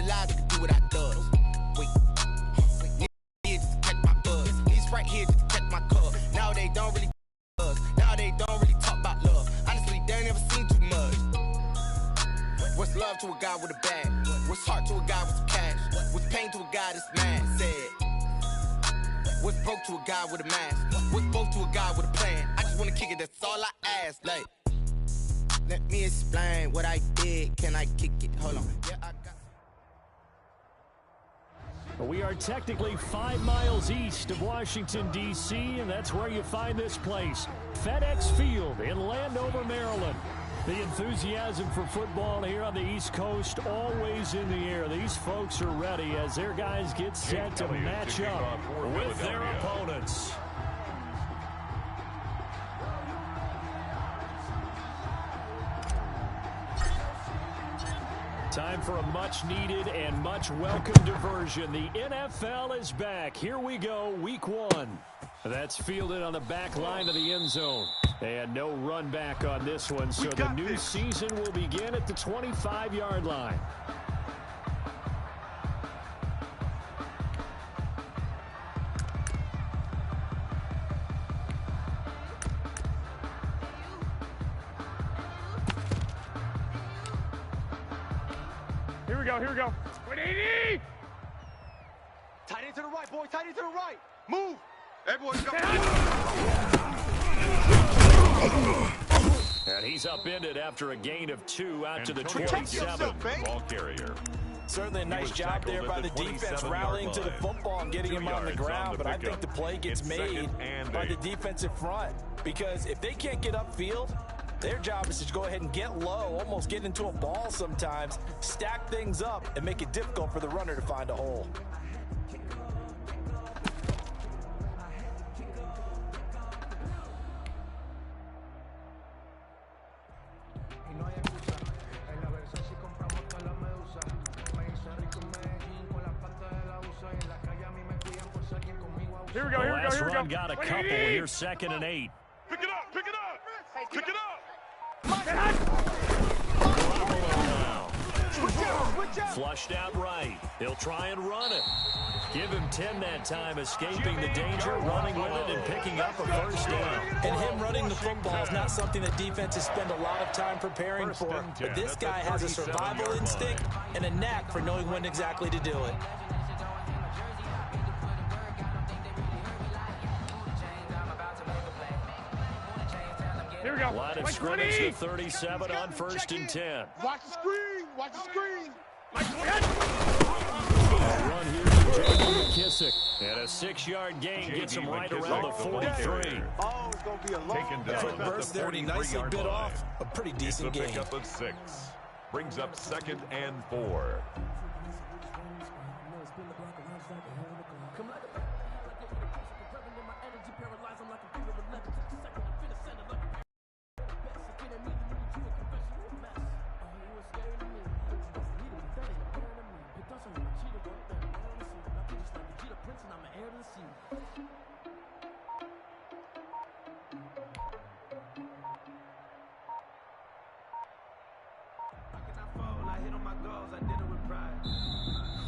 realize I can do what I does. Wait. Here just to catch my buzz. These right here just to catch my cup. Now they don't really us. Now they don't really talk about love. Honestly, they ain't never seen too much. What's love to a guy with a bag? What's heart to a guy with some cash? What's pain to a guy that's mad? Said. What's broke to a guy with a mask? What's both to a guy with a plan? I just wanna kick it, that's all I ask. Like, let me explain what I did. Can I kick it? Hold on. Yeah, I got. We are technically 5 miles east of Washington, D.C., and that's where you find this place, FedEx Field in Landover, Maryland. The enthusiasm for football here on the East Coast always in the air. These folks are ready as their guys get set to match up with their opponents. Time for a much-needed and much-welcome diversion. The NFL is back. Here we go, Week 1. That's fielded on the back line of the end zone. And no run back on this one, so the new season will begin at the 25-yard line. Here we go, here we go. 180! Tight end to the right, boy, tight end to the right. Move! Everyone go. And he's upended after a gain of 2 out to the 27. Ball carrier. Certainly a nice job there by the defense rallying to the football and getting him on the ground, but I think the play gets made by the defensive front because if they can't get upfield, their job is to go ahead and get low, almost get into a ball sometimes, stack things up, and make it difficult for the runner to find a hole. Here we go, here we go, here we go. Got a couple here, 2nd and 8. Pick it up, pick it up, pick it up. Flushed out right. He'll try and run it. Give him 10 that time, escaping the danger, running with it, and picking up a first down. And him running the football is not something that defenses spend a lot of time preparing for. But this guy has a survival instinct and a knack for knowing when exactly to do it. Here we go. Line of scrimmage to 37 on 1st and 10. Watch the screen, watch the screen. A run here to J.D. McKissick. And a 6-yard gain gets him right around the 43. Oh, it's going to be a long Quick burst there, and he nicely bit off a pretty decent gain. Pick up of 6. Brings up 2nd and 4.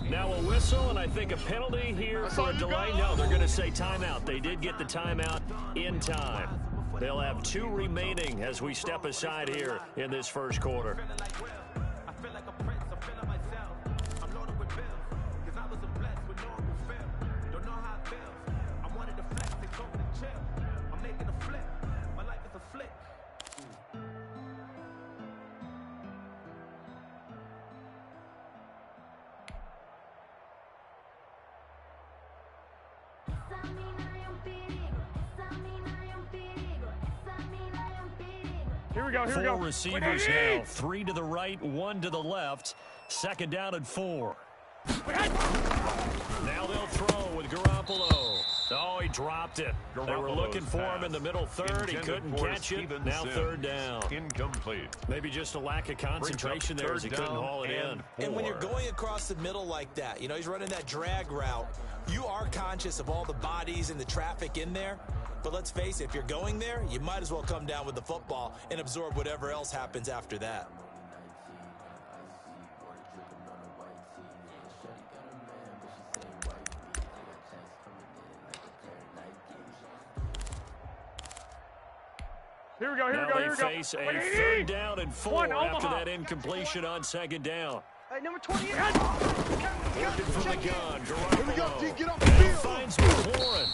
Now a whistle, and I think a penalty here for a delay. No, they're going to say timeout. They did get the timeout in time. They'll have 2 remaining as we step aside here in this first quarter. Here we go, here we go. 4 receivers now, 3 to the right, 1 to the left. 2nd down and 4. Now they'll throw with Garoppolo. Oh, he dropped it. They were looking for him in the middle third. He couldn't catch it. Now 3rd down. Incomplete. Maybe just a lack of concentration there as he couldn't haul it in. And when you're going across the middle like that, you know, he's running that drag route, you are conscious of all the bodies and the traffic in there. But let's face it, if you're going there, you might as well come down with the football and absorb whatever else happens after that. Here we go, here we Now go, they here we go. face a 3rd down and 4 after that incompletion on 2nd down. Hey, number 28. Working from the gun, Garoppolo. Get off And he finds McLaurin.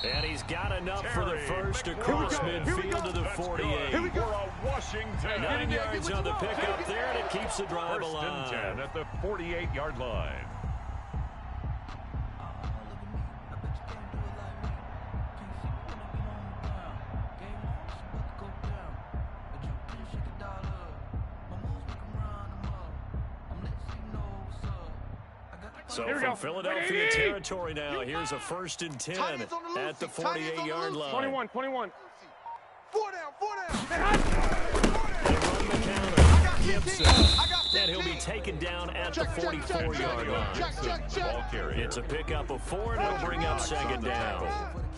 And he's got enough for the first across midfield to the 48. Here we go. For a Washington. 9 yards on the pickup there, and it keeps the drive First alive. and 10 at the 48-yard line. So from Philadelphia territory now, here's a 1st and 10 at the 48-yard line. 21. 4 down. They run the counter. Gibson. And he'll be taken down at the 44-yard line. It's a pickup of 4, and it'll bring up 2nd down.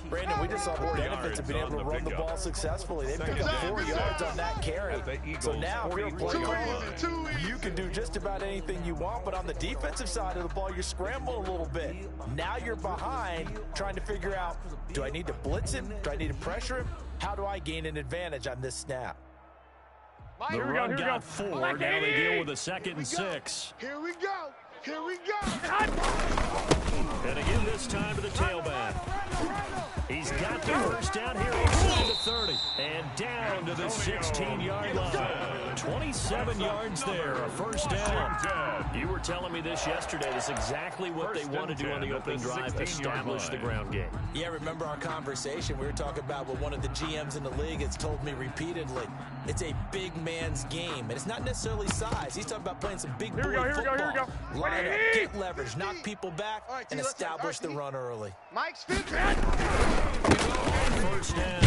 Brandon, we just saw the benefits of being able to run the ball successfully. They picked up 4 yards on that carry. So now, if you're a play caller, you can do just about anything you want, but on the defensive side of the ball, you're scrambling a little bit. Now you're behind, trying to figure out, do I need to blitz him? Do I need to pressure him? How do I gain an advantage on this snap? The run got 4. Now they deal with a 2nd and 6. Here we go. And again this time to the tailback. He's got the first down here inside the 30. And down to the 16-yard line. 27 yards there, a 1st down. You were telling me this yesterday. That's exactly what they want to do on the opening drive, establish the ground game. Yeah, remember our conversation? We were talking about what one of the GMs in the league has told me repeatedly. It's a big man's game, and it's not necessarily size. He's talking about playing some big boy football. Here we go. Line up, get leverage, knock people back, and establish the run early. Mike's 50. First down.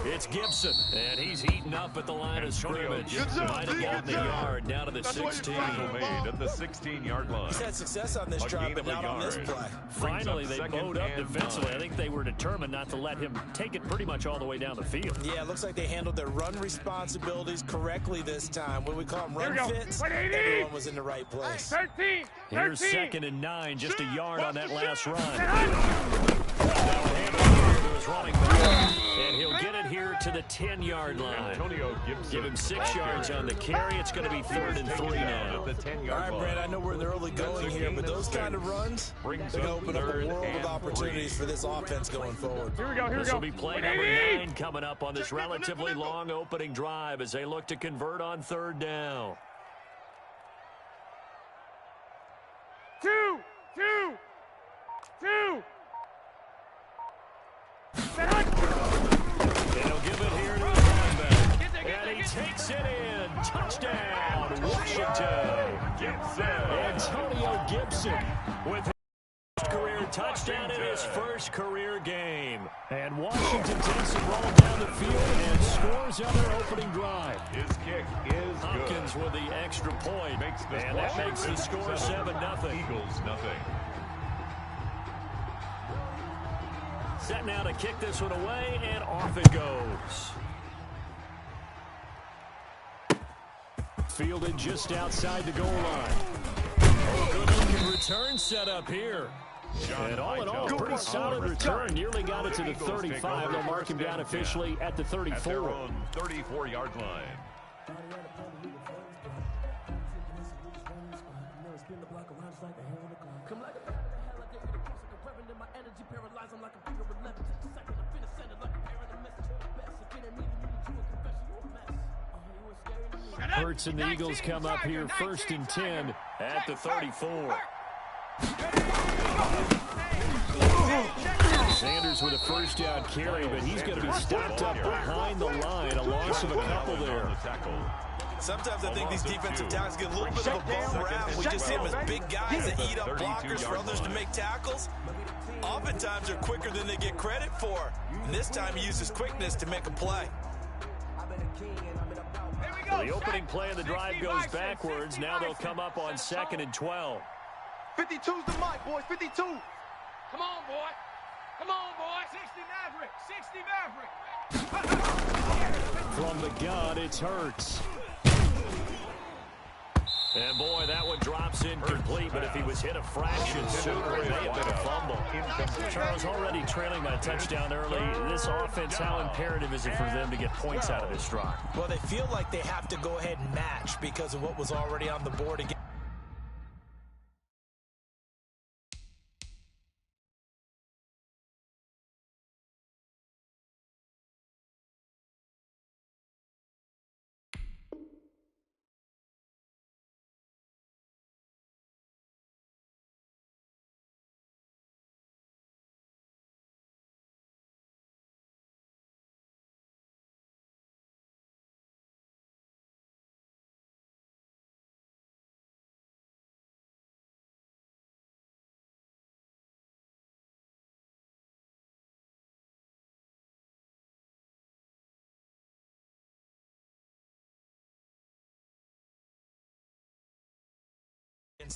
It's Gibson, and he's heating up at the line of scrimmage. Might have gotten the yard down to the 16. Made at the 16-yard line. He's had success on this drive, but not on this play. Finally, they bowed up defensively. I think they were determined not to let him take it pretty much all the way down the field. Yeah, it looks like they handled their run responsibilities correctly this time. What we call them run fits, everyone was in the right place. 13. Here's 2nd and 9, just a yard on that last run. Running back, and he'll get it here to the 10-yard line. Give him 6 yards on the carry. It's going to be 3rd and 3 now. All right, Brad, I know we're in the early going here, but those kind of runs, they're going to open up a world of opportunities for this offense going forward. Here we go. This will be play number 9 coming up on this relatively long opening drive as they look to convert on 3rd down. 2. And he'll give it here to the linebacker. And he takes it in. Touchdown, Washington. Antonio Gibson with his career touchdown in his first career game. And Washington takes the ball down the field and scores on their opening drive. His kick is Hopkins good. with the extra point. And that makes the score 7-0. Eagles nothing. Set now to kick this one away, and off it goes. Fielded just outside the goal line. Good-looking return set up here. And all in all, pretty solid return. Nearly got it to the 35. They'll mark him down officially at the 34. At their own 34-yard line. Hurts and the Eagles come up here 1st and 10 at the 34. Sanders with a 1st down carry, but he's going to be stopped up behind the line. A loss of a couple there. Sometimes I think these defensive tackles get a little bit of a bum rap. We just see them as big guys that eat up blockers for others to make tackles. Oftentimes they're quicker than they get credit for. And this time he uses quickness to make a play. Well, the opening play of the drive goes backwards. Now they'll come up on 2nd and 12. 52's the mic, boys. 52. Come on, boy. Come on, boy. 60 Maverick. From the gun, it's Hurts. And boy, that one drops incomplete, but if he was hit a fraction sooner, it may have been a fumble. Charles, already trailing by a touchdown early. This offense, how imperative is it for them to get points out of this drive? Well, they feel like they have to go ahead and match because of what was already on the board again.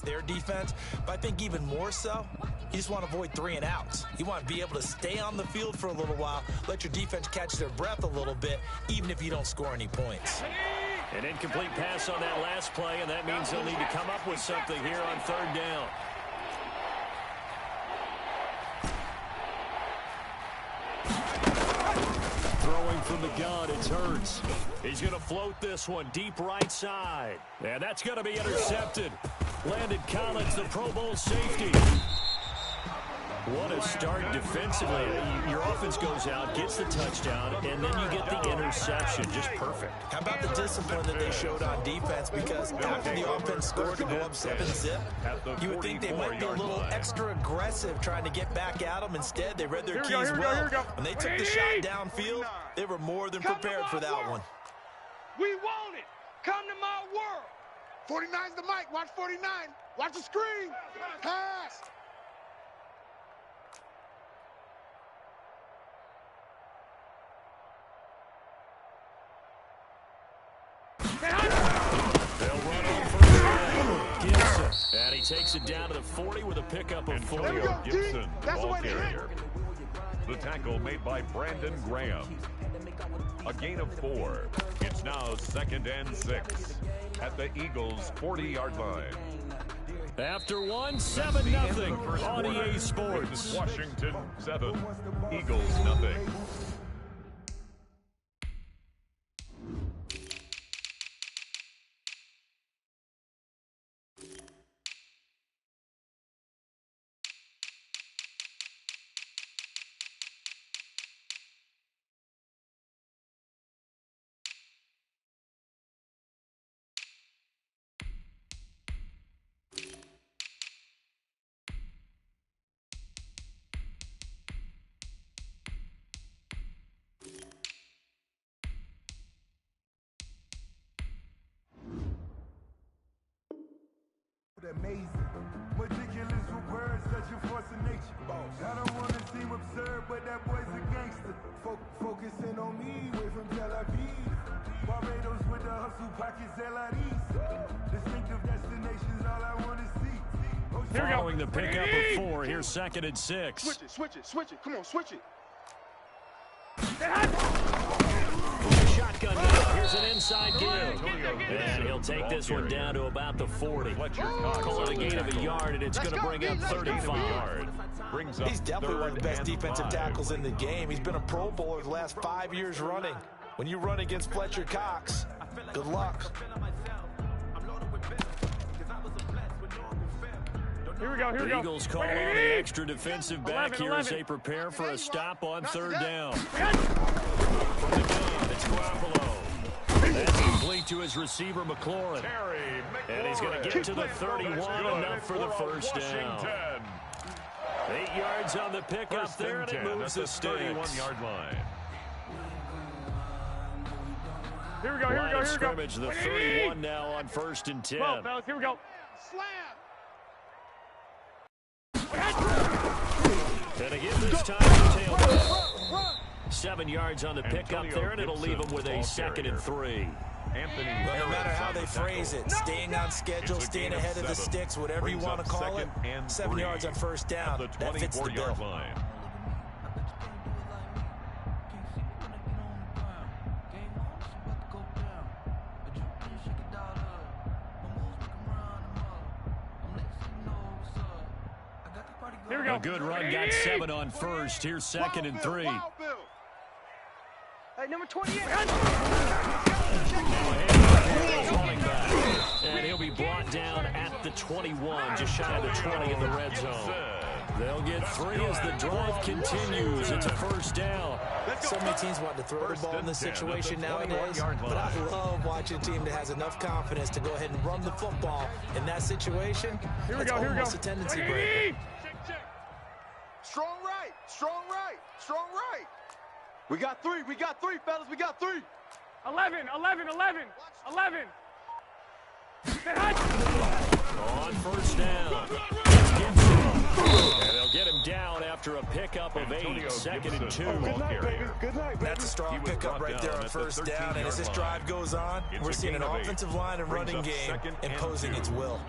Their defense, but I think even more so, you just want to avoid 3 and outs. You want to be able to stay on the field for a little while, let your defense catch their breath a little bit, even if you don't score any points. An incomplete pass on that last play, and that means they'll need to come up with something here on 3rd down. Throwing from the gun, it's Hurts. He's going to float this one deep right side. And that's going to be intercepted. Landon Collins, the Pro Bowl safety. What a start defensively. Your offense goes out, gets the touchdown, and then you get the interception. Just perfect. How about the discipline that they showed on defense? Because after the offense scored to go up 7-zip, you would think they might be a little extra aggressive trying to get back at them. Instead, they read their keys well. When they took the shot downfield, they were more than prepared for that one. We want it. Come to my world. 49's the mic. Watch 49. Watch the screen. Pass. They'll run on first down. Gibson. And he takes it down to the 40 with a pickup of 4. Gibson, ball carrier. The tackle made by Brandon Graham. A gain of 4. It's now 2nd and 6 at the Eagles' 40-yard line. After 7-0 on EA Sports. Washington 7, Eagles nothing. Amazing, meticulous with words, such a force of nature. I don't want to seem absurd, but that boy's a gangster. Focusing on me, way from Tel Aviv. Barbados with the hustle pockets, LIDs. Distinctive destinations, all I want to see. Following the pickup of 4, here's 2nd and 6. Switch it. Come on, switch it. Shotgun now. Here's an inside give. And he'll take this one down to about the 40. Call it a gain of a yard, and it's going to bring up 35. He's definitely one of the best defensive tackles in the game. He's been a Pro Bowler the last 5 years running. When you run against Fletcher Cox, good luck. Here we go. The Eagles call on the extra defensive back here as they prepare for a stop on 3rd down. From the gun, it's Garoppolo. That's complete to his receiver, McLaurin. And he's going to get to the 31, enough for the first down. 8 yards on the pickup there, and it moves the sticks. 31-yard line. Here we go. Line of scrimmage, the 31 now on 1st and 10. Well, fellas, here we go. Slam. And again this time, the tailback. 7 yards on the pickup there, and it'll leave him with a 2nd and 3. Well, no matter how they phrase it, staying on schedule, staying ahead of the sticks, whatever you want to call it, 7 yards on 1st down, that fits the bill. Here we go. A good run got 7 on first. Here's second and 3. Hey, number 28. Running back. And he'll be brought down at the 21, just shy of the 20 in the red zone. They'll get 3 as the drive continues. It's a first down. So many teams want to throw the ball in this situation nowadays, but I love watching a team that has enough confidence to go ahead and run the football in that situation. Here we go, here we go. Almost a tendency breaker. Strong right, strong right, strong right. We got 3, fellas, we got 3. 11. On first down. And they'll get him down after a pickup of 8. Second and 2. That's a strong pickup right there on first down. And as this drive goes on, we're seeing an offensive line and running game imposing its will.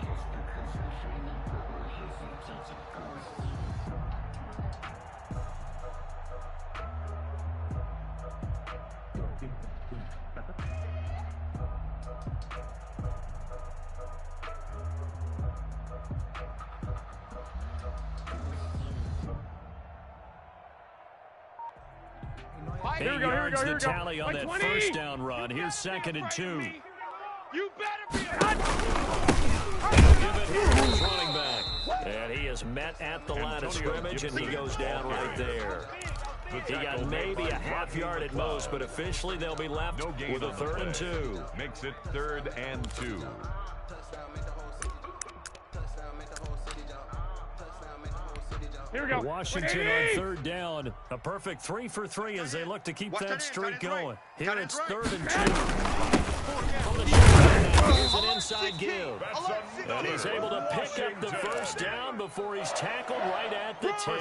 Here we go, the tally on that first down run. Here's second and 2. You better be Give it here to his running back. And he is met at the line of scrimmage, and he goes down right there. He got maybe a half yard at most, but officially they'll be left with a 3rd and 2. Makes it 3rd and 2. Here we go. Washington on 3rd down. A perfect 3 for 3 as they look to keep that streak going. Here it's 3rd and 2. From the shotgun, here's an inside give. And he's able to pick up the first down before he's tackled right at the 10.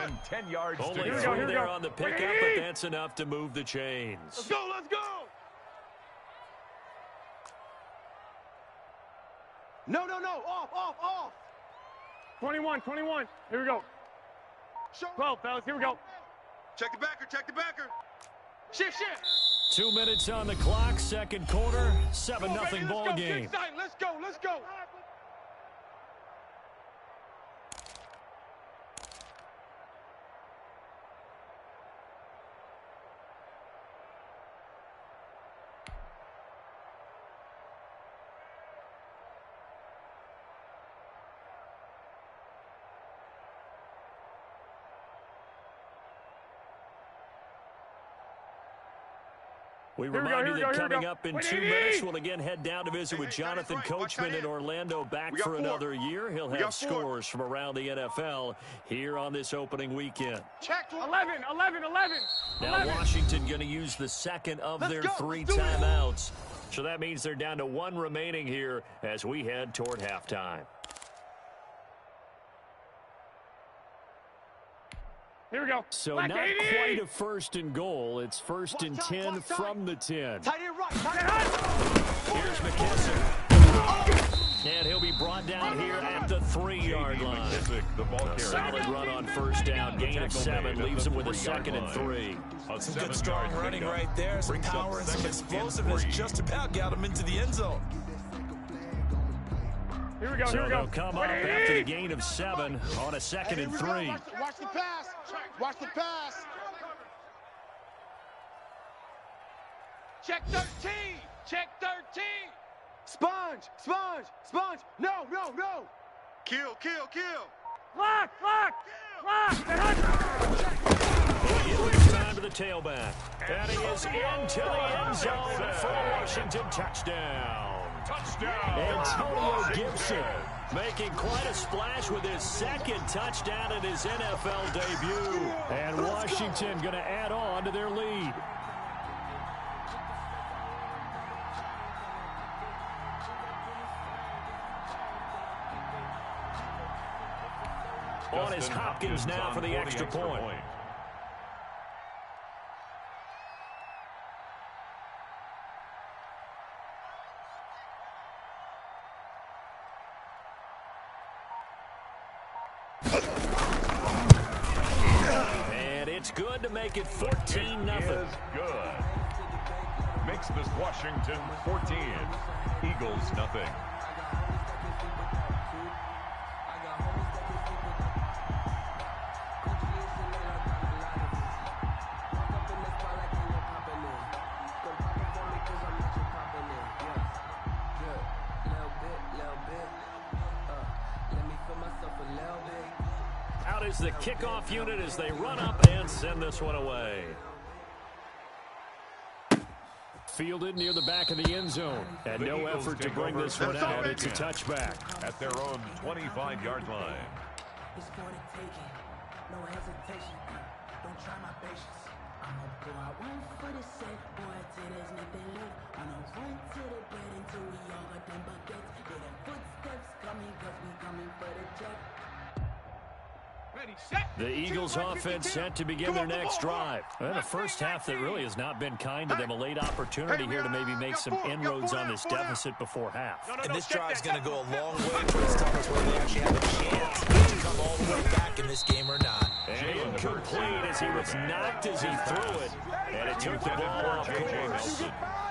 And 10 yards Only to go. 3 there on the pickup, but that's enough to move the chains. Let's go, let's go. No, off. 21. Here we go. 12, fellas, here we go. Check the backer. Shift. 2 minutes on the clock, second quarter, 7-0 ball game. Let's go. We remind you that coming up in 2 minutes, we'll again head down to visit with Jonathan Coachman in Orlando, back for another year. He'll have scores from around the NFL here on this opening weekend. Check 11. Now Washington going to use the second of their 3 timeouts. So that means they're down to 1 remaining here as we head toward halftime. Here we go. So not quite a 1st and goal. It's 1st and 10 from the 10. Tight end right. Here's McKissick. And he'll be brought down here at the 3-yard line. Solid run on first down. Gain of 7 leaves him with a 2nd and 3. Some good strong running right there. Some power and some explosiveness just about got him into the end zone. Here we go. So they'll come up after the gain of 7 on a 2nd and 3. Watch the pass. Watch the pass. Check 13. Sponge. No. Kill. Lock. He'll leave time to the tailback. And he is into the end zone for a Washington touchdown. Antonio Gibson making quite a splash with his 2nd touchdown in his NFL debut. And Washington going to add on to their lead. On is Hopkins now for the extra point. And it's good to make it 14-0. Good. Makes this Washington 14. Eagles nothing. Out is the kickoff unit as they run up and send this one away. Fielded near the back of the end zone. And no effort to bring this one out. It's a touchback. At their own 25-yard line. It's for the taking. No hesitation. Don't try my patience. I'ma go out one for the set. Boy, till there's nothing left. I'ma run to the bed until we all got them buckets. Hear them footsteps coming, cause we coming for the check. The Eagles offense set to begin their next drive. And the first half that really has not been kind to them. A late opportunity here to maybe make some inroads on this deficit before half. And this drive's going to go a long way towards telling us whether they actually have a chance to come all the way back in this game or not. And incomplete as he was knocked as he threw it. And it took the ball off course.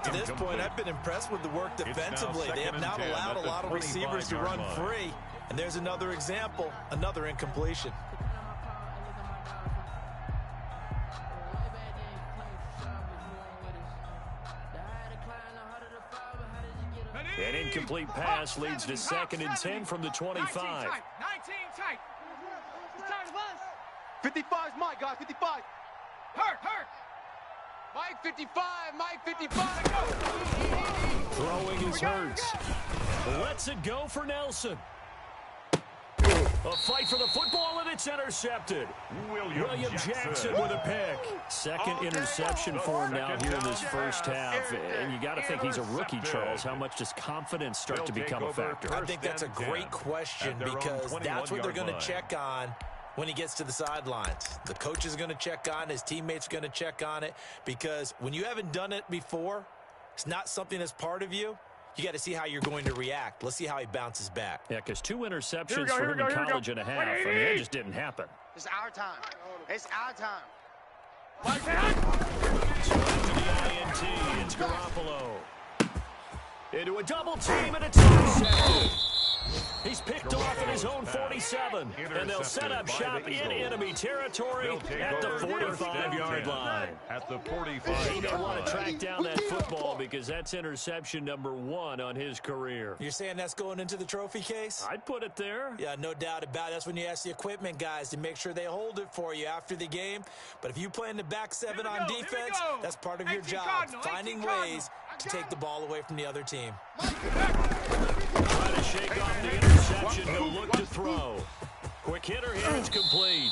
To this point, I've been impressed with the work defensively. They have not allowed a lot of receivers to run free. And there's another example, another incompletion. An incomplete pass leads to 2nd and 10 from the 25. 19 tight. It's time of us. 55's Mike, guys. 55. Hurt. Mike 55. Mike 55. Throwing is Hurts. Lets it go for Nelson. A fight for the football, and it's intercepted. William Jackson with a pick. Second interception for him now here in this first half. And you got to think he's a rookie, Charles. How much does confidence start to become a factor? I think that's a great question because that's what they're going to check on when he gets to the sidelines. The coach is going to check on it. His teammates are going to check on it because when you haven't done it before, it's not something that's part of you. You got to see how you're going to react. Let's see how he bounces back. Yeah, because 2 interceptions for him in college and a half. I mean, it just didn't happen. It's our time. It's our time. So to the INT, it's Garoppolo. Into a double team, and it's intercepted. He's picked off in his own 47, and they'll set up shop in enemy territory at the 45-yard line. At the 45-yard He may want to track down that football because that's interception number 1 on his career. You're saying that's going into the trophy case? I'd put it there. Yeah, no doubt about it. That's when you ask the equipment guys to make sure they hold it for you after the game. But if you play in the back 7 on defense, that's part of your job, finding ways to take the ball away from the other team. Try to shake off the interception. He'll look to throw. Quick hitter here. It's complete.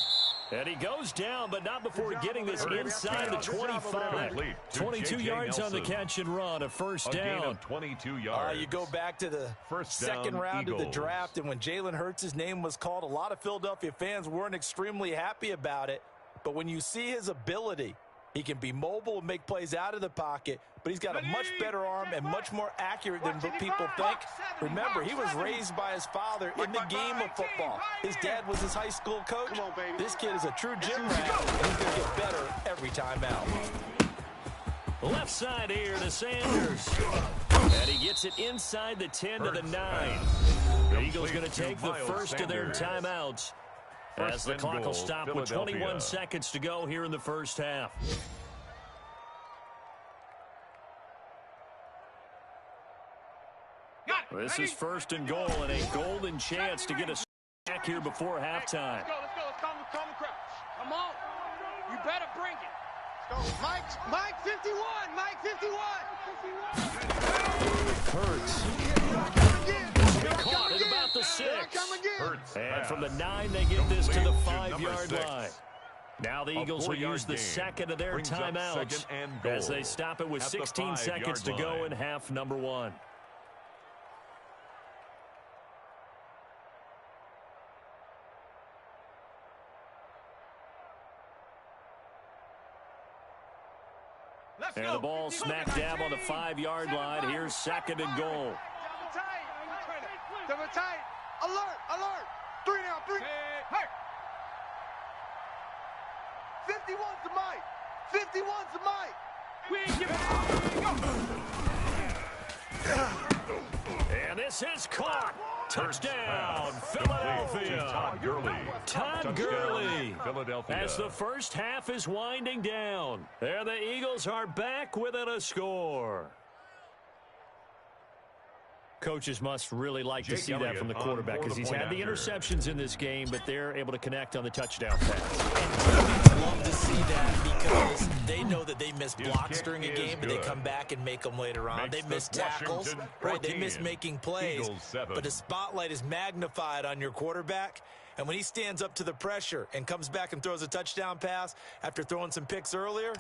And he goes down, but not before getting this inside the 25. 22 yards on the catch and run, a first down. 22 yards. You go back to the second round of the draft, and when Jalen Hurts' name was called, a lot of Philadelphia fans weren't extremely happy about it. But when you see his ability, he can be mobile and make plays out of the pocket, but he's got a much better arm and much more accurate than people think. Remember, he was raised by his father in the game of football. His dad was his high school coach. This kid is a true gym rat, and he's going to get better every time out. Left side here to Sanders. And he gets it inside the 10 to the 9. The Eagles going to take the first of their timeouts. As the clock will stop with 21 seconds to go here in the first half. This is 1st and goal and a golden chance to get a sack here before halftime. Let's go. Let's calm the crowd. Come on. You better bring it. Let's go. Mike 51. Mike 51. Hurts. Caught at about the 6. And from the 9, they get this to the 5-yard line. Now the Eagles will use the second of their timeouts as they stop it with 16 seconds to go in half number 1. And the ball smack dab on the 5-yard line. Here's 2nd and goal. Double tight. Alert. 3 now. 3. Hey. 51's the Mike. 51's the Mike. We ain't giving. And this is caught. Touchdown, Philadelphia. Todd Gurley. Philadelphia. As the first half is winding down. There the Eagles are back within a score. Coaches must really like to see that from the quarterback because he's had the interceptions in this game, but they're able to connect on the touchdown pass. And teammates love to see that because they know that they miss blocks during a game, but they come back and make them later on. They miss tackles, right? They miss making plays, but the spotlight is magnified on your quarterback. And when he stands up to the pressure and comes back and throws a touchdown pass after throwing some picks earlier,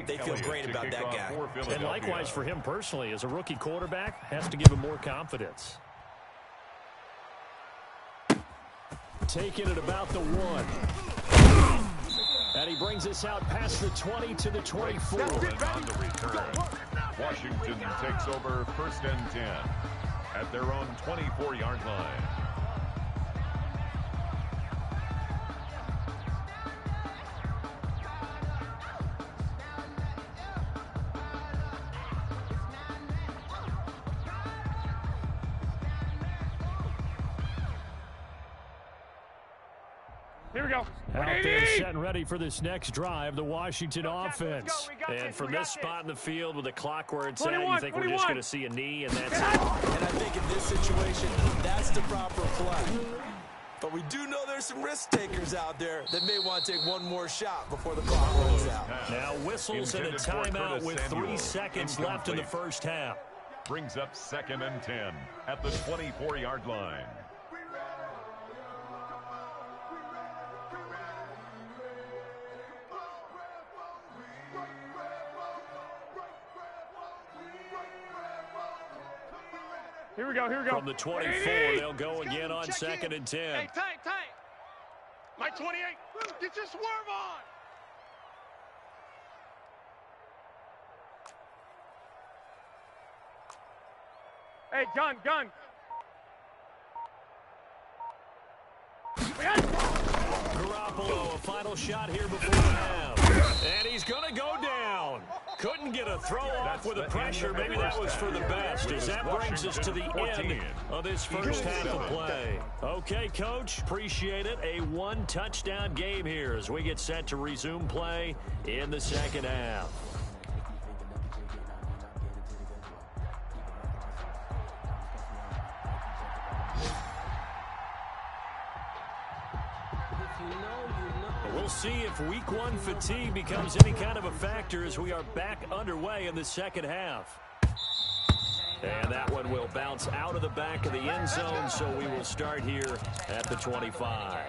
they feel great about that guy. And likewise for him personally, as a rookie quarterback, has to give him more confidence. Taking it about the 1. And he brings us out past the 20 to the 24. And on the return, Washington takes over 1st and 10 at their own 24-yard line. Here we go. Out there set and ready for this next drive, the Washington offense. And from this spot in the field with the clock where it's at, you think we're just going to see a knee and that's it. And I think in this situation, that's the proper play. But we do know there's some risk takers out there that may want to take one more shot before the clock runs out. Now whistles and a timeout with 3 seconds left in the first half. Brings up 2nd and 10 at the 24-yard line. Here we go, here we go. From the 24, they'll go again on 2nd and 10. Hey, tight. Mike 28, get your swerve on. Hey, gun. Garoppolo, a final shot here before the half. And he's going to go down. Couldn't get a throw off with the pressure. Maybe that was for the best, as that brings us to the end of this first half of play. Okay, Coach, appreciate it. A 1-touchdown game here as we get set to resume play in the second half. We'll see if week 1 fatigue becomes any kind of a factor as we are back underway in the second half. And that one will bounce out of the back of the end zone, so we will start here at the 25.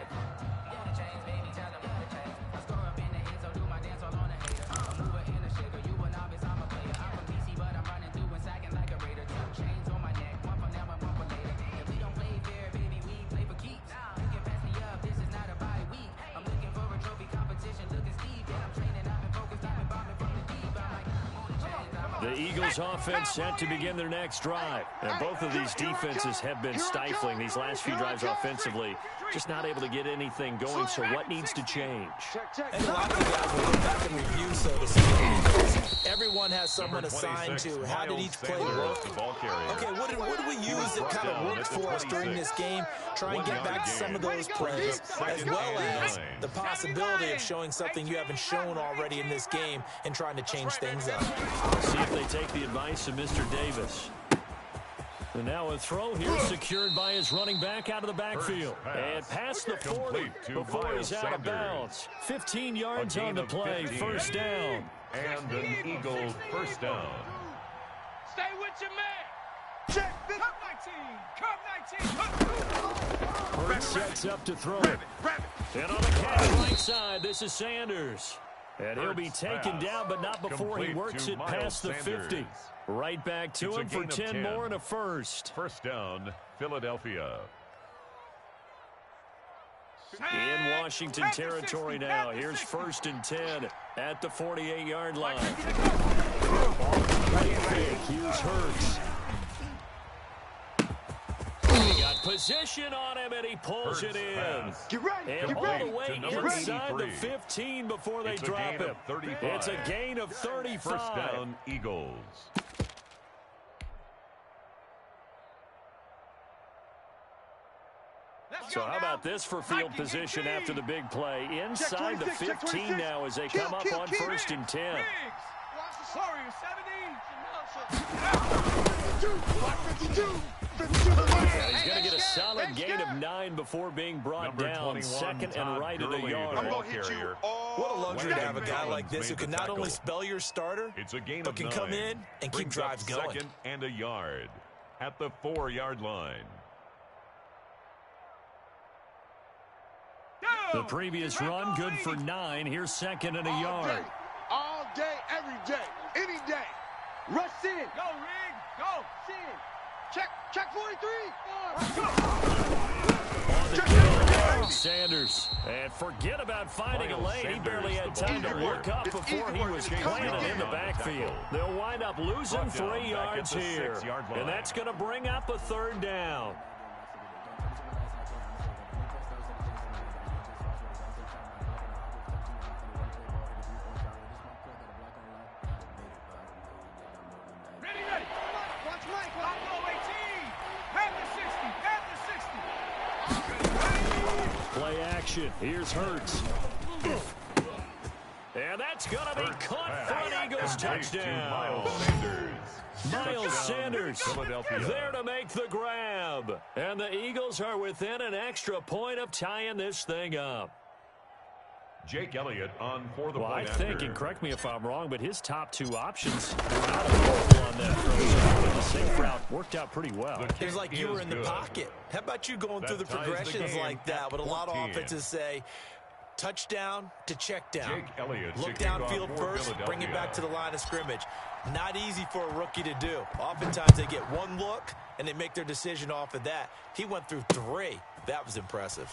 The Eagles offense set to begin their next drive. And both of these defenses have been stifling these last few drives offensively. Just not able to get anything going, so what needs to change? And a lot of the guys will go back and review, so to speak. Everyone has someone assigned to how did each play work. Okay, what did we use that kind of worked for us during this game? Try and get back to some of those plays, as well as the possibility of showing something you haven't shown already in this game and trying to change things up. See if they take the advice of Mr. Davis. And now a throw here secured by his running back out of the backfield. And past the 40 before he's out of bounds. 15 yards on the play, first down. And an Eagle first down. Stay with your man. Check this. Come 19. Hurts sets up to throw it. And on the catch right side, this is Sanders. And he'll be taken down, but not before he works it past the 50. Right back to him for 10 more and a first. First down, Philadelphia. In Washington territory now. Here's 1st and 10 at the 48-yard line. Here's Hurts. He got position on him, and he pulls it in. And all the way inside the 15 before they drop him. It's a gain of 35. First down, Eagles. So how about this for field position after the big play? Inside the 15 now as they come up on 1st and 10. Sorry, 17. He's going to get a solid gain of 9 before being brought down. Second and right at a yard. What a luxury to have a guy like this who can not only spell your starter, but can come in and keep drives going. Second and a yard at the 4-yard line. The previous run, good for 9. Here's second and a yard. All day, every day, any day. Rush in. Go, Rig. Go. Sin. Check 43. On the kill, Sanders. And forget about finding a lane. He barely had time to look up before he was planted in the backfield. They'll wind up losing 3 yards here. And that's going to bring up a third down. Play action. Here's Hurts. And that's going to be caught for an Eagles touchdown. Miles Sanders there to make the grab. And the Eagles are within an extra point of tying this thing up. Jake Elliott on for the I point think, after. and correct me if I'm wrong, but his top 2 options were not available on that throw. The safe route worked out pretty well. It was like you were in the pocket. How about you going through the progressions like that? What a lot of offenses say, touchdown to check down. Jake Elliott Look downfield first, bring it back to the line of scrimmage. Not easy for a rookie to do. Oftentimes they get one look, and they make their decision off of that. He went through 3. That was impressive.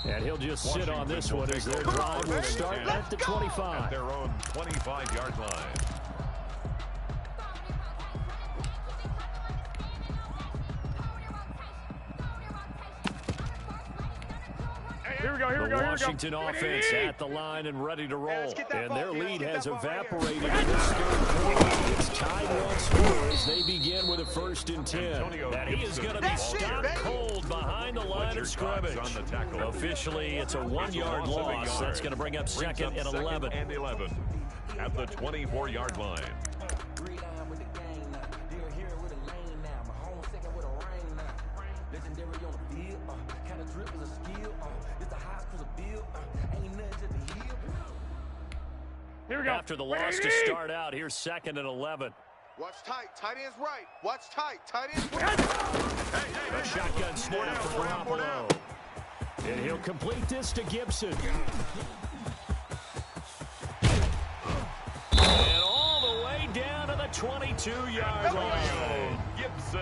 And he'll just sit on this one as their drive will start at the 25. At their own 25-yard line. Here we go, here we go, The here we go. Washington offense at the line and ready to roll. And their lead has evaporated in this third quarter. It's tied once more as they begin with a 1st and 10. And he is going to be stopped cold behind the line of scrimmage. Officially, it's a 1-yard loss. That's going to bring up second and 11. And 11 at the 24-yard line. Here we go. After the loss to start out, here's second and 11. Watch tight. Tight end's right. Watch tight. Tight end's right. A shotgun snap for Garoppolo. And he'll complete this to Gibson. And all the way down to the 22-yard line. Gibson.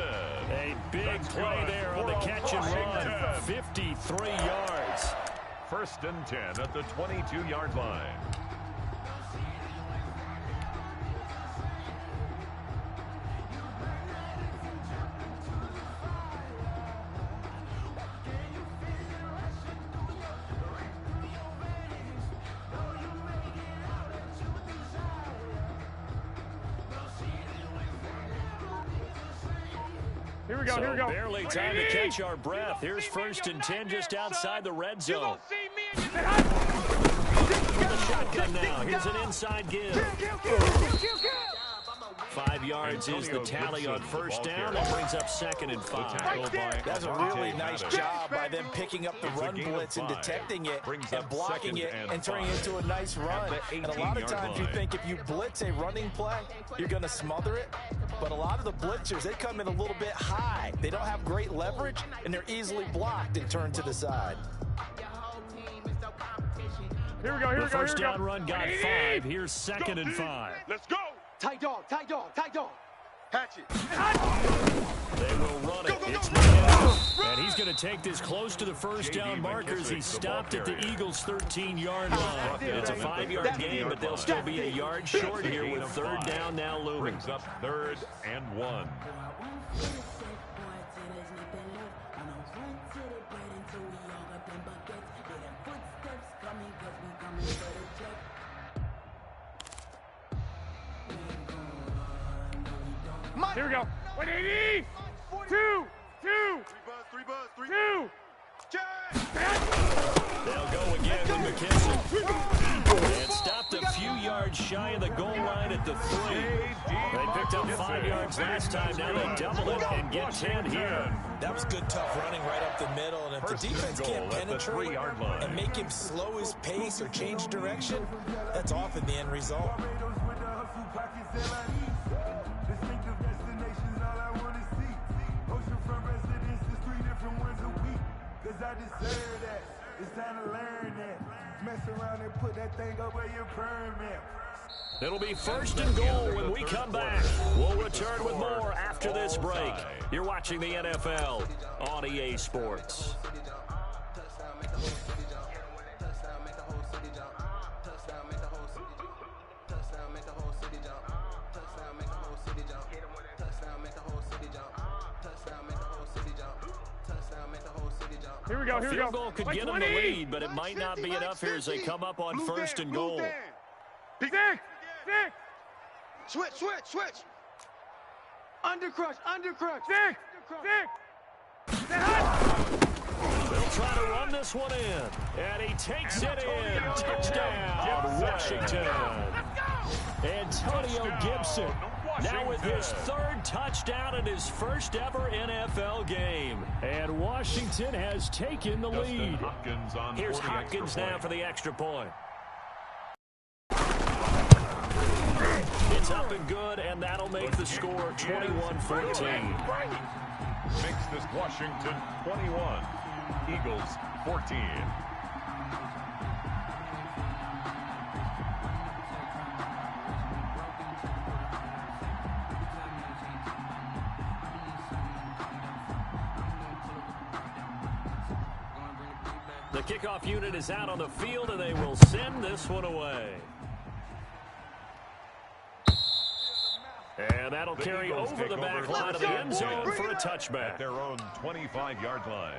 A big play there on the catch and run. 53 yards. 1st and 10 at the 22-yard line. Here we go, So here we go. barely time to catch our breath. Here's 1st and 10 just outside the red zone. With a shotgun now. Here's an inside give. 5 yards is the tally on 1st down. That brings up 2nd and 5. That's a really nice job by them picking up the run blitz and detecting it and blocking it and turning it into a nice run. And a lot of times you think if you blitz a running play, you're going to smother it. But a lot of the blitzers, they come in a little bit high. They don't have great leverage, and they're easily blocked and turned to the side. Here we go, here we go, here we go. The first down run got 5. Here's 2nd and 5. Let's go. Tight dog. Tight dog. Tight dog. Hatch it. They will run it. It's McDowell's. And he's going to take this close to the first down markers. He's stopped at the Eagles' 13-yard line. It's a 5-yard gain, but they'll still be a yard short here with 3rd down now looming. Brings up 3rd and 1. Here we go. 180. 2. 3 buzz. 2. They'll go again with McKesson. And stopped a few yards shy of the goal line at the 3. They picked up 5 yards last time. Now they double it and get 10 here. That was good, tough running right up the middle. And if the defense can't penetrate and make him slow his pace or change direction, that's often the end result. I deserve that. It's time to learn that. Mess around and put that thing up where your permit. It'll be 1st and goal when we come back. We'll return with more after this break. You're watching the NFL on EA Sports. Here we go, here we go. Field goal could get them the lead, but it might not be enough here as they come up on 1st and goal. Stick. Switch. Undercrush. Stick. They'll try to run this one in, and he takes it in. Touchdown, Washington. Antonio Gibson now with his 3rd touchdown in his first ever NFL game. And Washington has taken the lead. Here's Hopkins now for the extra point. It's up and good, and that'll make the score 21-14. Makes this Washington 21, Eagles 14. The kickoff unit is out on the field, and they will send this one away. And that'll carry over the back line of the end zone for a touchback. At their own 25-yard line.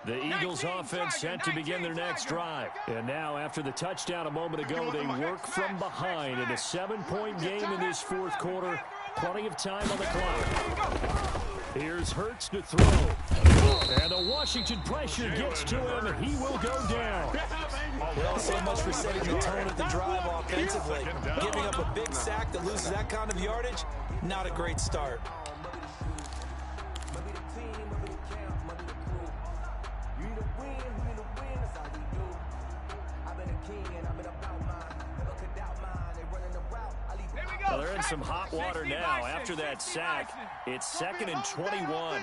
The Eagles offense set to begin their next drive. And now, after the touchdown a moment ago, they work from behind in a 7-point game in this 4th quarter. Plenty of time on the clock. Here's Hurts to throw. And the Washington pressure gets to him, and he will go down. Well, so much for setting the tone of the drive offensively. Giving up a big sack that loses that kind of yardage, not a great start. Well, they're in some hot water now. After that sack, it's 2nd and 21.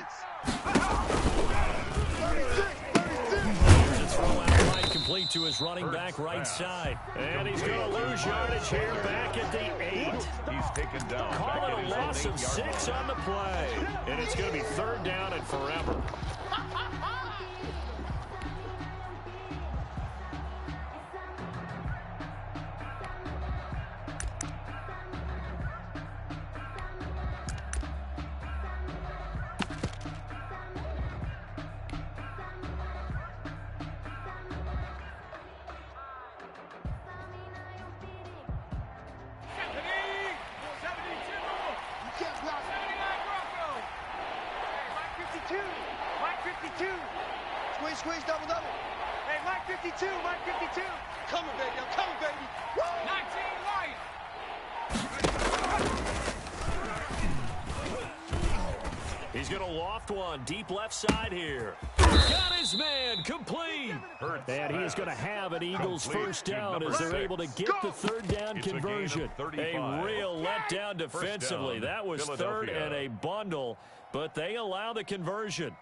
Here's a throw out right, complete to his running back right side. And he's going to lose yardage here back at the 8. He's taken down. Call it a loss of 6 on the play. And it's going to be 3rd down and forever. Squeeze, double. Hey, Mike 52. Coming, baby, I'm coming, baby. Woo! 19 right. He's going to loft one deep left side here. Got his man complete. And he is going to have an Eagles first down as they're able to get the 3rd down conversion. A real letdown defensively. That was 3rd and a bundle, but they allow the conversion.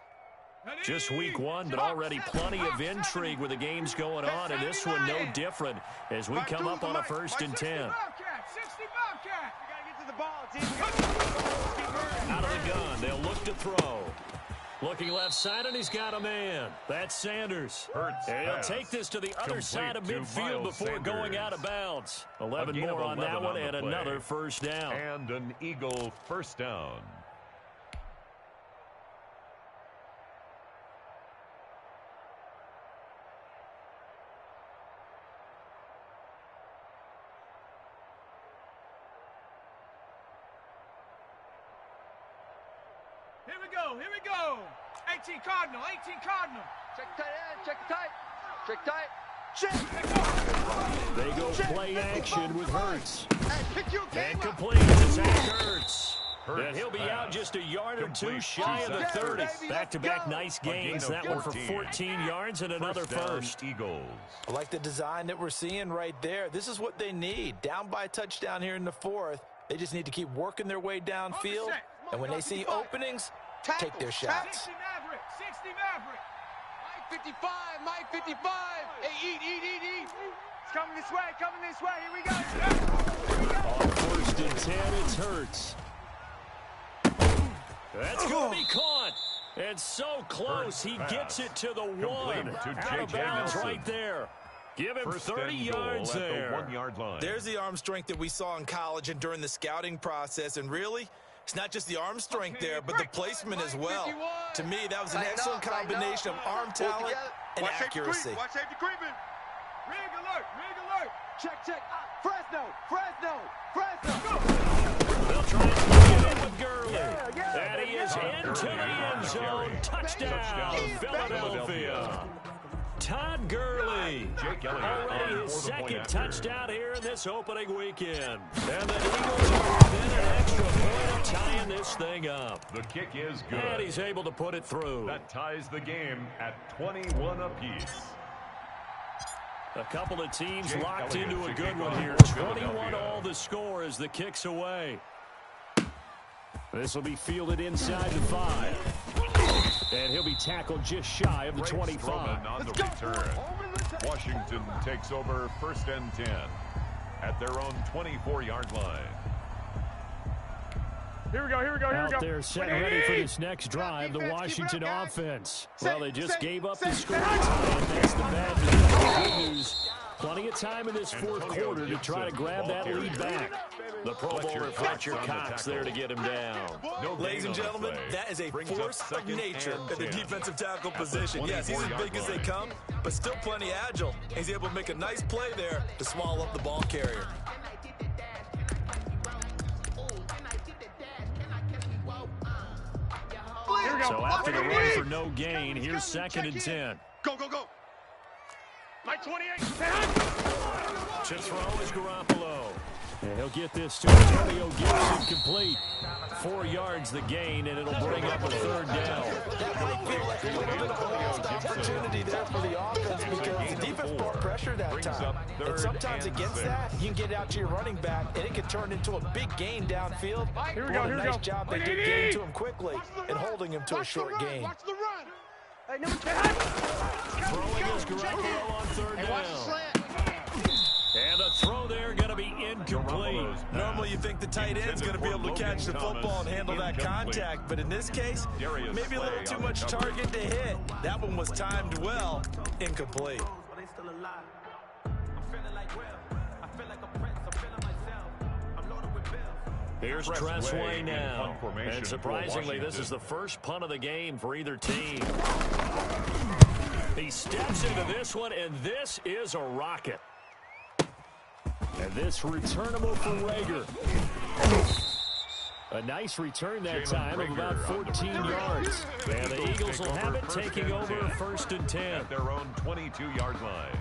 Just week 1, but already plenty of intrigue with the games going on, and this one no different as we come up on a 1st and 10. Out of the gun, they'll look to throw. Looking left side, and he's got a man. That's Sanders. And he'll take this to the other side of midfield before going out of bounds. 11 more on that one, and another first down. And an Eagle first down. Here we go. Here we go. 18 Cardinal. 18 Cardinal. Check tight end. Check tight. Check tight. Check. They go play action with Hurts. And complete to Zach Hurts. And he'll be out just a yard or two shy of the 30. Back-to-back nice gains. That one for 14 yards and another first. Eagles. I like the design that we're seeing right there. This is what they need. Down by a touchdown here in the fourth. They just need to keep working their way downfield. And when they see openings, take their shots. 60 Maverick. 60 Maverick. Mike 55. Mike 55. Hey, eat. It's coming this way. Coming this way. Here we go. On first and 10, it's Hurts. That's going to be caught. And so close, he gets it to the one. Out of bounds right there. Give him 30 yards there. The 1 yard line. There's the arm strength that we saw in college and during the scouting process. And really, it's not just the arm strength there, but the placement as well. To me, that was an excellent combination of arm talent and accuracy. Watch safety creeping. Rig alert. Rig alert. Check. Fresno. They'll try and plug it in with Gurley. And he is into the end zone. Touchdown, Philadelphia. Todd Gurley. Already his second touchdown here in this opening weekend. And the Eagles are within an extra point of tying this thing up. The kick is good. And he's able to put it through. That ties the game at 21 apiece. A couple of teams locked into a good one here. 21 all the score as the kick's away. This will be fielded inside the 5. And he'll be tackled just shy of the 25. On the return. Washington takes over first and 10 at their own 24-yard line. Here we go. Out there set ready for this next drive, the Washington offense. Well, they just gave up the score time. That's the bad news. The good news, plenty of time in this fourth quarter to try to grab that lead back. The Pro Bowler Fletcher Cox there to get him down. Ladies and gentlemen, that is a force of nature at the defensive tackle position. Yes, he's as big as they come, but still plenty agile. He's able to make a nice play there to swallow up the ball carrier. So after the run for no gain, here's second and 10. Go. Mike 28. To throw is Garoppolo. And he'll get this to Antonio Gibson complete. 4 yards the gain, and it'll bring up a third down. That might feel like a little bit of a lost opportunity there for the offense because the defense brought pressure that time. And sometimes against that, you can get out to your running back, and it can turn into a big gain downfield. Here we go. Nice job they did getting to him quickly and holding him to a short gain. Watch the run. Throwing is Garoppolo on third down. And a throw there going to be incomplete. Normally you think the tight end's going to be able to catch the football and handle that contact, but in this case, maybe a little too much target to hit. That one was timed well. Incomplete. Here's Tressway now. And surprisingly, this is the first punt of the game for either team. He steps into this one, and this is a rocket. And this returnable for Rager. A nice return that time of about 14 yards. And the Eagles will have it, taking over first and 10. At their own 22-yard line.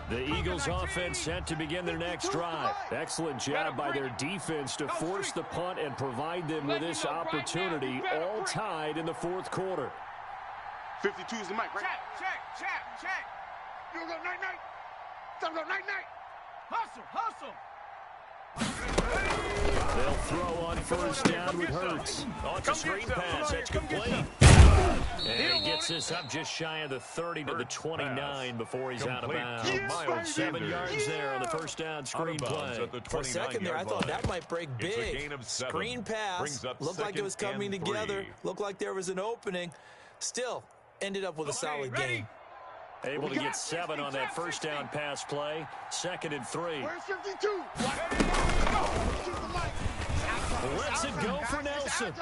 The Eagles offense set to begin their next drive. Excellent job by their defense to force the punt and provide them with this opportunity, all tied in the fourth quarter. 52 is the mic, right? Check. You go night. Time to go night. Hustle. They'll throw on first down with Hurts. On the screen pass, that's complete. And he gets this up just shy of the 30 to the 29 before he's out of bounds. 7 yards there on the first down screen play. For a second there, I thought that might break big. Screen pass, looked like it was coming together, looked like there was an opening. Still, ended up with a solid gain. Able to get 7 on that first down pass play. 2nd and 3. Where's 52? Lets it go for Nelson.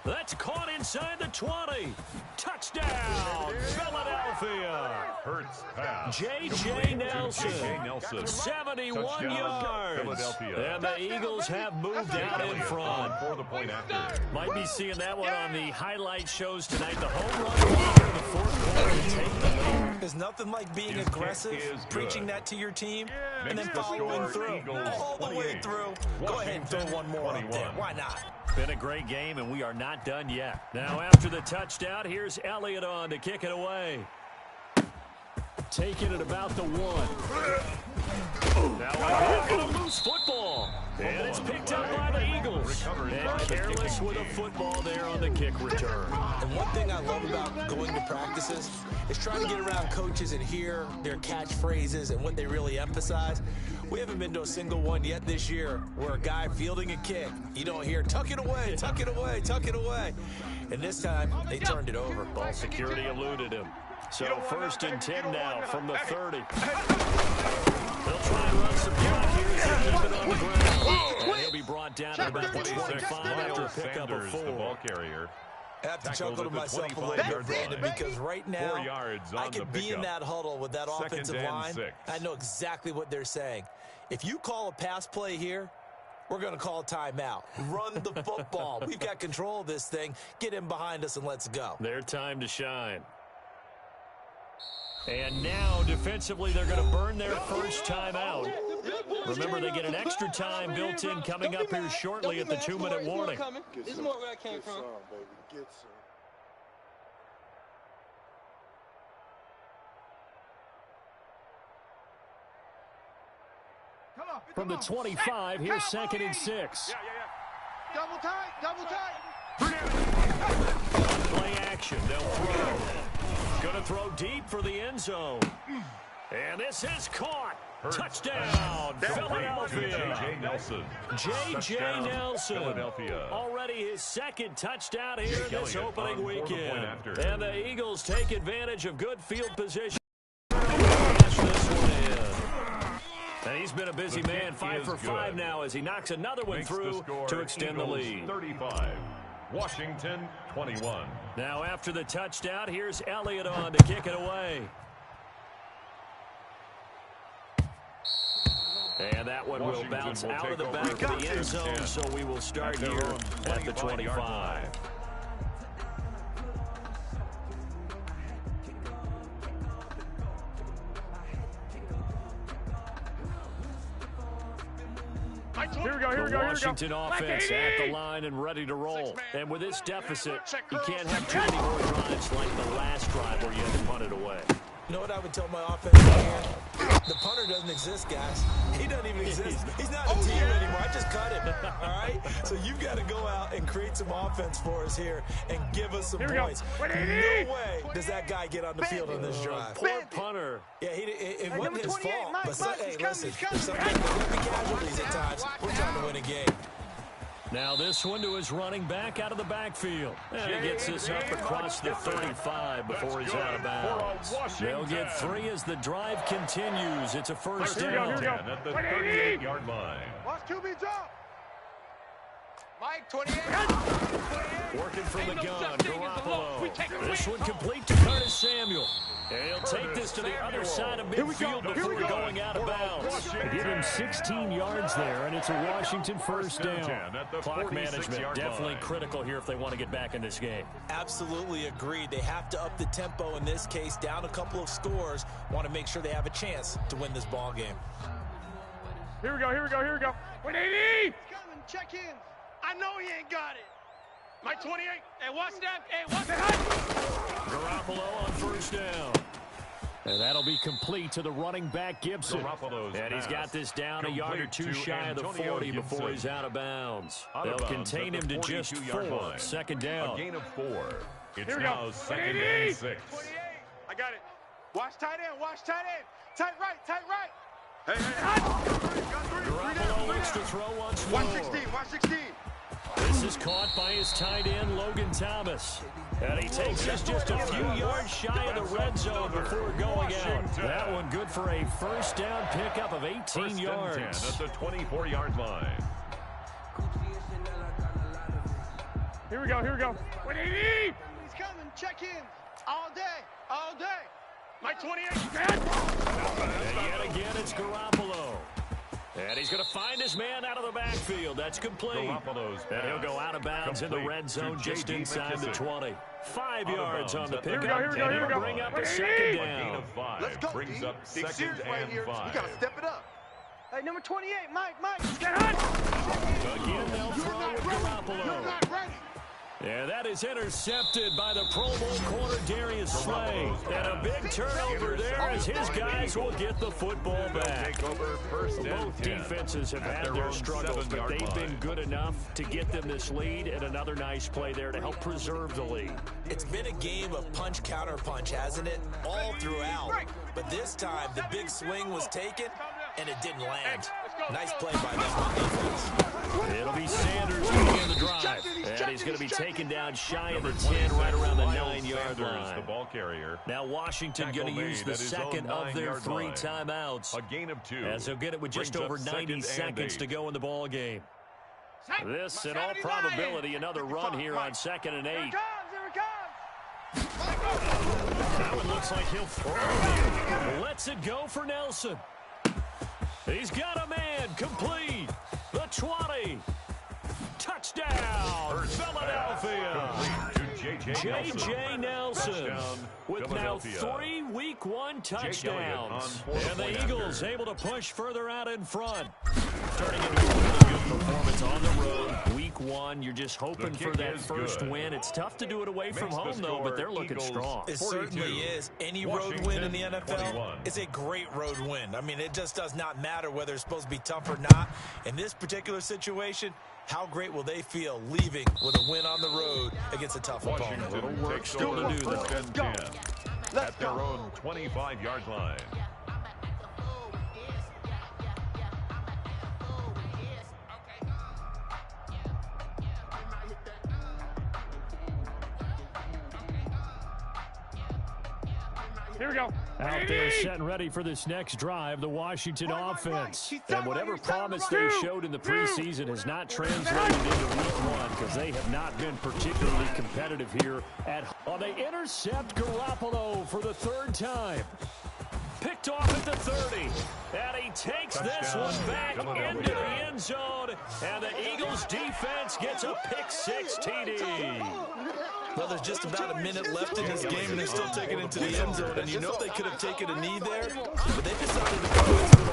That's caught inside the 20. Touchdown, Philadelphia. Hurts pass. J.J. Nelson, 71 Touchdown, yards. Philadelphia. And the Eagles have moved out in front. For the point after. Might be seeing that one on the highlight shows tonight. The home run in the fourth quarter to take the lead. There's nothing like being His aggressive, kick is preaching good. that to your team, and Makes then the following score through Eagles all the way 28. through. Go ahead and throw one more up there. Why not? Been a great game, and we are not done yet. Now, after the touchdown, here's Elliott on to kick it away. Taking it about the 1. Now a loose football. And it's picked up by the Eagles. And careless with a football there on the kick return. And one thing I love about going to practices is trying to get around coaches and hear their catchphrases and what they really emphasize. We haven't been to a single one yet this year where a guy fielding a kick, you don't hear, tuck it away, tuck it away, tuck it away. And this time, they turned it over. Ball security eluded him. So 1st and 10 now from the 30. They'll try and run some block here as they keep it on the ground. And he'll be brought down to about the 25 after a pickup of 4. The ball carrier. I have to chuckle to myself a little bit, Brandon, because right now, I could be in that huddle with that offensive line. I know exactly what they're saying. If you call a pass play here, we're going to call a timeout. Run the football. We've got control of this thing. Get in behind us and let's go. Their time to shine. And now, defensively, they're going to burn their first timeout. Remember, they get an extra time built in coming up here shortly at the 2-minute warning. This is more where I came from. From the 25, here's 2nd and 6. Double tight, double tight. Play action, they'll throw. Going to throw deep for the end zone. And this is caught. Touchdown, Philadelphia. J.J. Nelson. J.J. Nelson. Philadelphia. Already his 2nd touchdown here this opening weekend. The and the Eagles take advantage of good field position. Cash this one in. And he's been a busy man, 5 for 5 now as he knocks another one through to extend Eagles the lead. 35. Washington 21. Now after the touchdown, here's Elliott on to kick it away. And that one will bounce out of the back of the end zone, so we will start here at the 25. The Washington offense at the line and ready to roll. And with this deficit, you can't have too many more drives like the last drive where you had to punt it away. You know what I would tell my offense here? The punter doesn't exist, guys. He doesn't even exist. He's not a team anymore. I just cut him, all right? So you've got to go out and create some offense for us here and give us some points. No way does that guy get on the field on this drive. Poor punter. Yeah, it wasn't his fault. But hey, listen, there's some casualties at times. We're trying to win a game. Now this one to his running back out of the backfield. And he gets this up across the 35 before he's out of bounds. They'll get 3 as the drive continues. It's a first down. At the 38-yard line. Watch QB drop. Mike, 28. Working from the gun, Garoppolo. This one complete to Curtis Samuel. And he'll take this to the other side of midfield before going out of bounds. Give him 16 yards there, and it's a Washington first down. Clock management definitely critical here if they want to get back in this game. Absolutely agreed. They have to up the tempo in this case, down a couple of scores. Want to make sure they have a chance to win this ball game. Here we go. 180! Coming, check in. I know he ain't got it. My 28. Hey, what's that? Hey, what's that? Garoppolo on first down. And that'll be complete to the running back, Gibson. And he's got this down a yard or two shy of the 40 before he's out of bounds. They'll contain him to just 4. Second down. A gain of 4. It's now 2nd and 6. 28. I got it. Watch tight end. Watch tight end. Tight right. Tight right. Hey. Garoppolo looks to throw once more. 116. 116. This is caught by his tight end, Logan Thomas. And he takes us just a few yards shy of the red zone before going out. That one good for a first down pickup of 18 yards. 10 at the 24-yard line. Here we go, here we go. What do you need? He's coming. Check in. All day. All day. Mike 28. And yet again, it's Garoppolo. And he's going to find his man out of the backfield. That's complete. And he'll go out of bounds in the red zone just inside the 20. 5 yards on the pickup. Here we go, here we go. Bring up a second down. Of 5. Let's go, brings D. up Big second series right and here. 5. We got to step it up. Hey, number 28, Mike. Get hot. Again, they'll throw with Garoppolo. You're not ready. Yeah, that is intercepted by the Pro Bowl corner Darius Slay. And a big turnover there as his guys will get the football back. Both defenses have had their struggles, but they've been good enough to get them this lead, and another nice play there to help preserve the lead. It's been a game of punch, counter punch, hasn't it? All throughout. But this time, the big swing was taken, and it didn't land. Nice play by them on defense. It'll be Sanders to begin the drive. And he's going to be taken down shy of the 10, right around the 9-yard line. The ball carrier. Now Washington going to use the second of their 3 timeouts. A gain of 2. As they'll get it with just over 90 seconds to go in the ball game. This, in all probability, another run here on 2nd and 8. Here it comes. That one looks like he'll throw it. Lets it go for Nelson. He's got a man, complete. The 20. Touchdown, Philadelphia. J.J. Nelson with now 3 Week 1 touchdowns. And the Eagles able to push further out in front. Turning into a really good performance on the road. Week 1, you're just hoping for that first win. It's tough to do it away from home, though, but they're looking strong. It certainly is. Any road win in the NFL is a great road win. I mean, it just does not matter whether it's supposed to be tough or not. In this particular situation, how great will they feel leaving with a win on the road against a tough opponent? Little work still to do this 10-10 at their own 25-yard line. Here we go. Out there setting ready for this next drive, the Washington offense. And whatever promise they showed in the preseason has not translated into week 1 because they have not been particularly competitive here at home. Oh, they intercept Garoppolo for the 3rd time. Picked off at the 30. And he takes this one back into the end zone. And the Eagles defense gets a pick-6 TD. Well, there's just about a minute left in this game, and they're still taking it into the end zone. And you know they could have taken a knee there, but they decided to go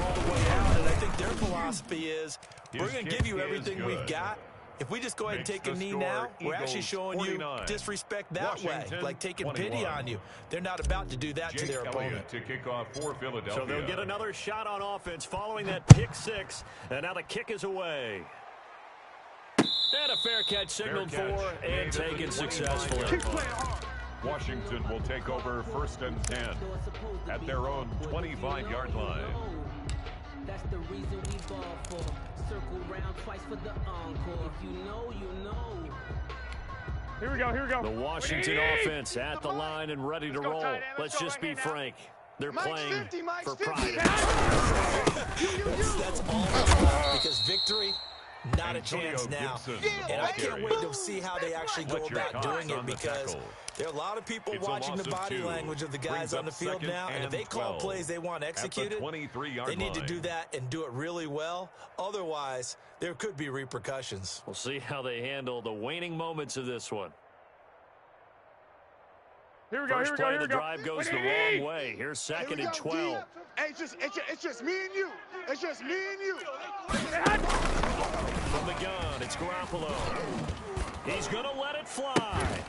all the way out. And I think their philosophy is, we're going to give you everything we've got. If we just go ahead and take a knee now, we're actually showing you disrespect that way, like taking pity on you. They're not about to do that to their opponent. To kick off for Philadelphia. So they'll get another shot on offense following that pick-6, and now the kick is away. And a fair catch signaled for and taken successfully. Washington will take over 1st and 10 at their own 25-yard line. That's the reason we ball for. Circle round twice for the encore. If you know, you know. Here we go, here we go. The Washington offense at the line and ready to roll. Let's just be frank. They're playing for pride. That's all because victory, not a chance now. And I can't wait to see how they actually go about doing it because there are a lot of people watching the body language of the guys on the field now, and if they call plays they want executed, they need to do that and do it really well. Otherwise, there could be repercussions. We'll see how they handle the waning moments of this one. Here we go, First here we play go, of here the we go. drive goes the wrong way. Here's 2nd and 12. Hey, it's just me and you. It's just me and you. From the gun, it's Garoppolo. He's going to let it fly.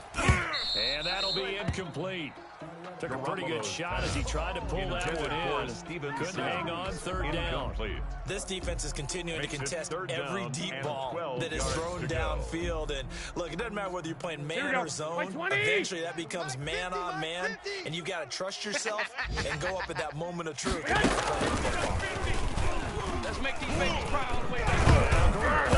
And that'll be incomplete. Took a pretty good shot as he tried to pull that one in. Couldn't hang on 3rd down. This defense is continuing to contest every deep ball that is thrown downfield. And look, it doesn't matter whether you're playing man or zone. Eventually that becomes man on man. And you've got to trust yourself and go up at that moment of truth. Let's make these babies cry all the way back.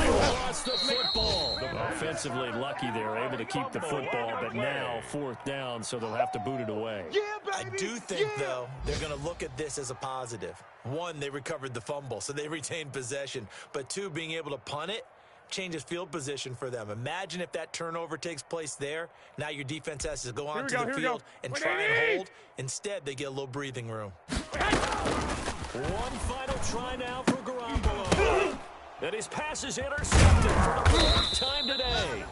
Lost the football. Offensively lucky they're able to keep the football, but now 4th down, so they'll have to boot it away. I do think, though, they're going to look at this as a positive. 1, they recovered the fumble, so they retained possession. But 2, being able to punt it changes field position for them. Imagine if that turnover takes place there. Now your defense has to go onto the field and try and hold. Instead, they get a little breathing room. One final try now for Garoppolo. And his pass is intercepted for the fourth time today.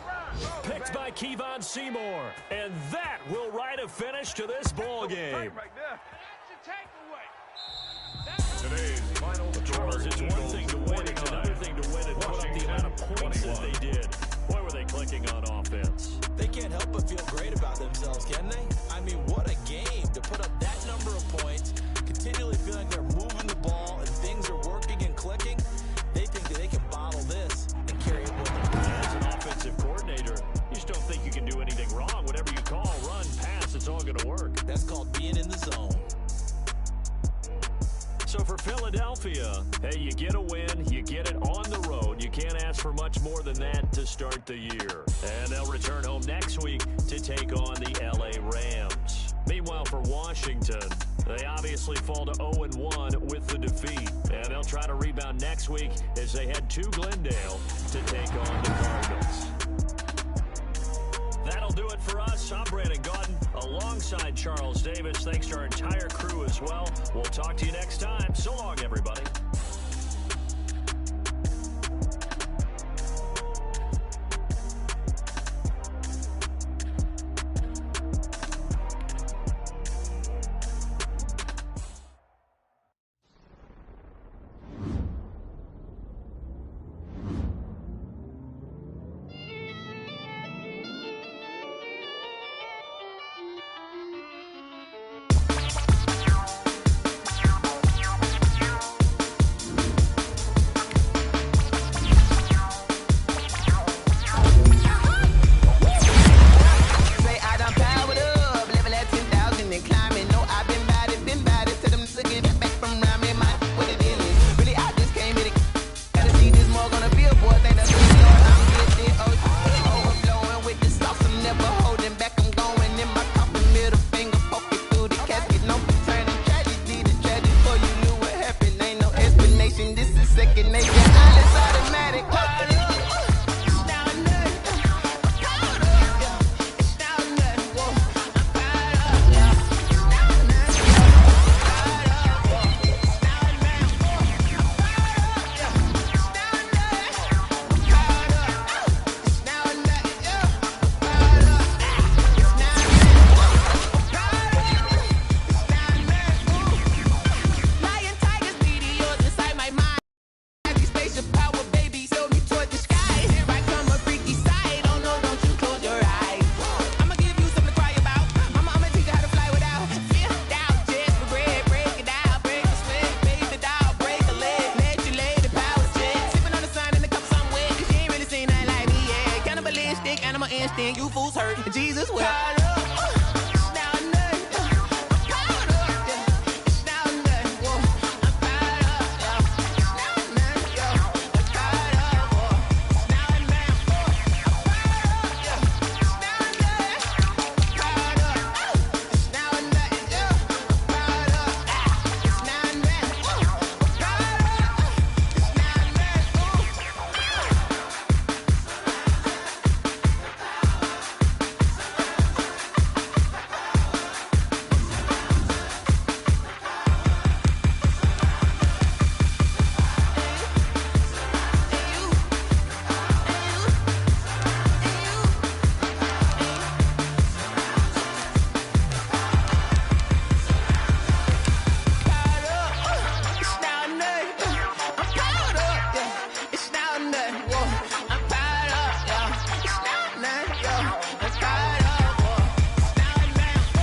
Picked by Kevon Seymour. And that will write a finish to this ball game. Today's final Charles, it's one thing to win, it's another thing to win and put up the amount of points that they did. Boy, were they clicking on offense. They can't help but feel great about themselves, can they? I mean, what a game to put up that number of points, continually feeling like they're moving the ball and things are working and clicking. They think that they can bottle this and carry it with them. As an offensive coordinator, you just don't think you can do anything wrong. Whatever you call, run, pass, it's all going to work. That's called being in the zone. So for Philadelphia, hey, you get a win, you get it on the road. You can't ask for much more than that to start the year. And they'll return home next week to take on the L.A. Rams. Meanwhile, for Washington, they obviously fall to 0-1 with the defeat. And they'll try to rebound next week as they head to Glendale to take on the Cardinals. That'll do it for us. I'm Brandon Gaudin alongside Charles Davis. Thanks to our entire crew as well. We'll talk to you next time. So long, everybody.